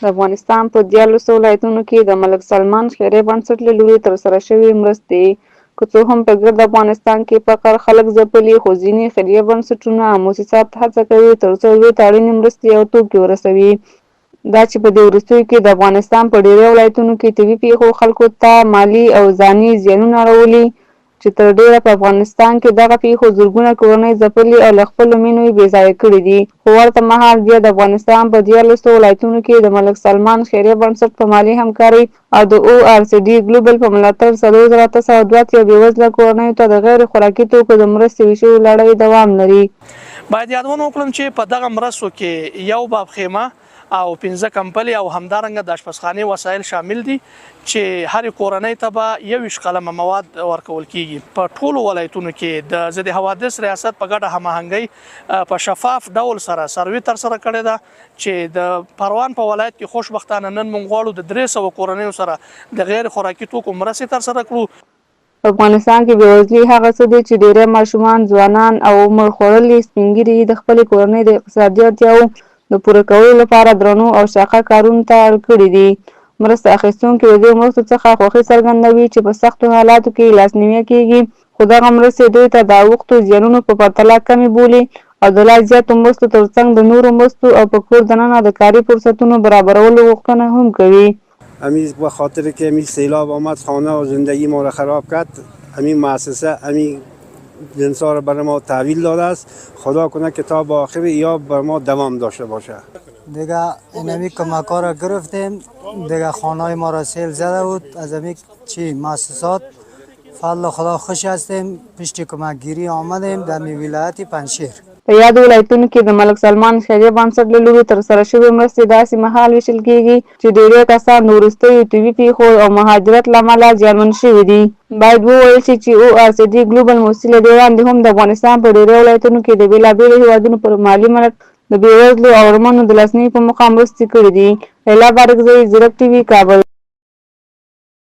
د افغانستان په 14 ولایتونو کې د ملک سلمان خیریه بنسټ له لوري ترسره شوې مرستې که څه هم په ګرد افغانستان کې فقر خلک ځپلي، خو ځینې خیریه بنسټونه او مؤسسات هڅه کوي تر څو لویې اړینې مرستې او توکي ورسوي. دا چې په دې وروستیو کې د افغانستان په ډېری ولایتونو کې طبي پیښو خلکو ته مالي او ځاني زیانونه اړولي، چې تر ډېره په افغانستان کې دغه پیښو زرګونه کورنۍ ځپلي او له خپلو مینو یې بېځایه کړي دي. خو ورته مهال بیا د افغانستان په 14 ولایتونو کې د ملک سلمان خیریه بنسټ په مالي همکارۍ او د ORCD ګلوبل په ملاتړ 4902 بېوزله کورنیو ته د غیر خوراکي توکو د مرستې ویشلو لړۍ دوام لري. باید یادونه وکړم چې په دغه مرستو کې یو باب خیمه او 15 کمپلي او همدارنګه د اشپزخانې وسایل شامل دي چې هر کورنۍ ته به 21 قلمه مواد ورکول کیږي. په ټولو ولایتونو کې د ضد حوادث ریاست په ګډه هماهنګۍ په شفاف ډول سره سروې ترسره کړې ده چې د پروان په ولایت کې خوشبختانه نن موږ غواړو د 300 کورنیو سره د غیر خوراکي توکو مرستې ترسره کړو. په افغانستان کې بېوزلي هغه څه دي چې ډېری ماشومان، ځوانان او عمر خوړلي سپین ږیري د خپلې کورنۍ د اقتصادي اړتیاوو د پوره کولو لپاره درنو او شاقه کارونو ته اړ کړي دي. مرسته اخیستونکي د دې مرستو څخه خوښي څرګندوي چې په سختو حالاتو کې لاسنیوی کیږي، خو دغه مرستې دوی ته د اوښتو زیانونو په پرتله کمې بولي او د لا زیاتو مرستو ترڅنګ د نورو مرستو او په کور دننه د کاري فرصتونو برابرولو غوښتنه هم کوي. همین به خاطر که همین سیلاب آمد خانه و زندگی ما را خراب کرد، همین مؤسسه همین جنسا را برای ما تحویل داده است. خدا کنه که تا با آخر ایاب بر ما دوام داشته باشه. دیگه اینمی کمک‌ها را گرفتیم، دیگه خانه‌های ما را سیل زده بود. از همین چی مؤسسات فضل خدا خوش هستیم، پشت کمکگیری آمدیم در ولایت پنجشیر. په یادو ولایتونو کې د ملک سلمان خیریه بنسټ له لوري ترسره شوې مرستې داسې مهال ویشل کیږي چې ډېری کسان د وروستیو طبي پیښو او مهاجرت له امله زیانمن شوي دي. باید وویل شي چې ORCD ګلوبل موسسې له دې وړاندې هم د افغانستان په ډېری ولایتونو کې د بېلابېلو هېوادونو پر مالي ملت د بېوزلو او اړمنو د لاسنیوي په موخه مرستې کړي دي. لیلا بارکزی، زیرک TV، کابل.